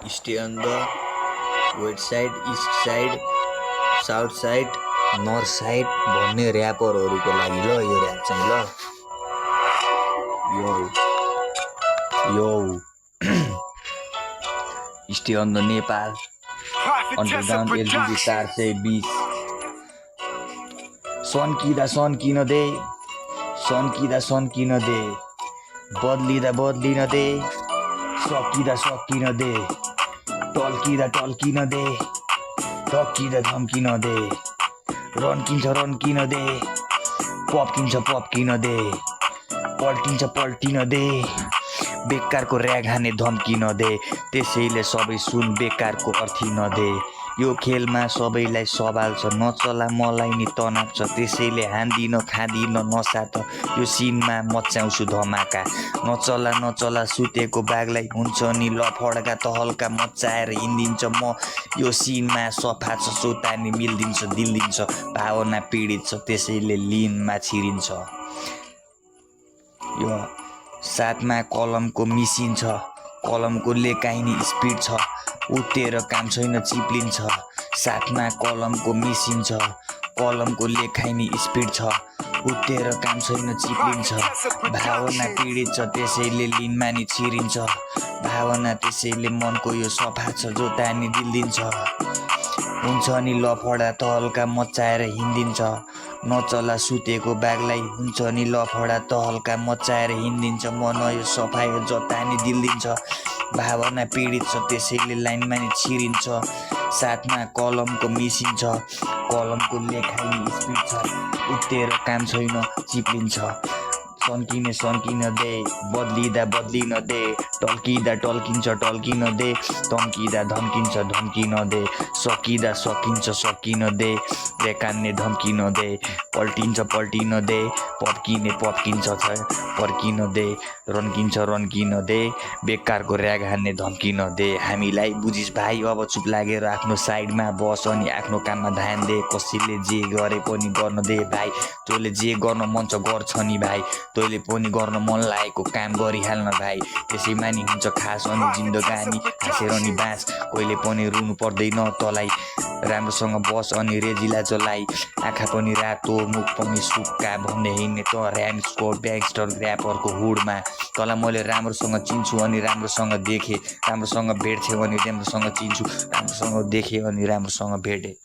stay on the west side, east side, south side, north side भन्ने ऱ्यापरहरूको लागि ल यो ऱ्याप चाहिँ ल यो stay on the Nepal underground LPG 420 सन्किन दे बदलिन दे सकिन दे टल्किन दे धम्किन दे रन्किन दे पप्किन दे पल्टिन दे बेकारको र्याग हाने धम्किन दे त्यसैले सबै सुन बेकारको अर्थी नदे यो खेलमा सबैलाई सवाल छ नचला मलाई नि तनाव छ त्यसैले हान्दिन खाँदिन नसा त यो सिनमा मचाउँछु धमाका नचला सुतेको बाघलाई हुन्छ नि लफडका तहल्का मचाएर हिँडिन्छ म यो सिनमा सफा छ सोतानी मिल्दिन्छ दिल्दिन्छ भावना पीडित छ त्यसैले लिनमा छिरिन्छ यो साथमा कलमको मिसिन छ कलमको लेकाइनी स्पिड छ उत्तेर काम छैन चिप्लिन्छ साथमा कलमको मिसिन छ कलमको लेखाइनी स्पिड छ उत्तेर काम छैन चिप्लिन्छ भावना पीडित छ त्यसैले लिनमा नि छिरिन्छ भावना त्यसैले मनको यो सफा छ जो तानी दिल्दिन्छ हुन्छ नि लफडा तहल्का मचाएर हिँडिन्छ नचला सुतेको बाघलाई हुन्छ नि लफडा तहल्का मचाएर हिँडिन्छ मन यो सफाइ जता नि दिल्दिन्छ भावना पीडित छ त्यसैले लाइनमा नि छिरिन्छ साथमा कलमको मिसिन छ कलमको लेखाइ स्पिड छ उत्तेर काम छैन चिप्लिन्छ सन्किन दे बदलिन दे टल्किन दे धम्किँदा धम्किन दे सकिन दे रेकान्ने धम्किन दे पल्टिन दे पप्किन्छ पर्किन दे रन्किन दे बेकारको र्याग हान्ने धम्किन दे हामीलाई बुझिस भाइ अब चुप लागेर आफ्नो साइडमा बस अनि आफ्नो काममा ध्यान दे कसैले जे गरे पनि गर्न दे भाइ तँले जे गर्न मन छ गर्छ नि भाइ तैँले पनि गर्न मन लागेको काम गरिहाल्न भाइ त्यसैमा नि हुन्छ खास अनि जिन्दगानी हाँसेर नि बाँच कहिले पनि रुनु पर्दैन तँलाई राम्रोसँग बस अनि रेजिला जलाई आँखा पनि रातो मुख पनि सुक्का भन्ने हिँड्ने त ऱ्याम्सको ब्याङ्स्टर ऱ्यापरको हुडमा तँलाई मैले राम्रोसँग चिन्छु अनि राम्रोसँग देखेँ राम्रोसँग भेट्थ्यो अनि राम्रोसँग चिन्छु राम्रोसँग देखेँ अनि राम्रोसँग भेटेँ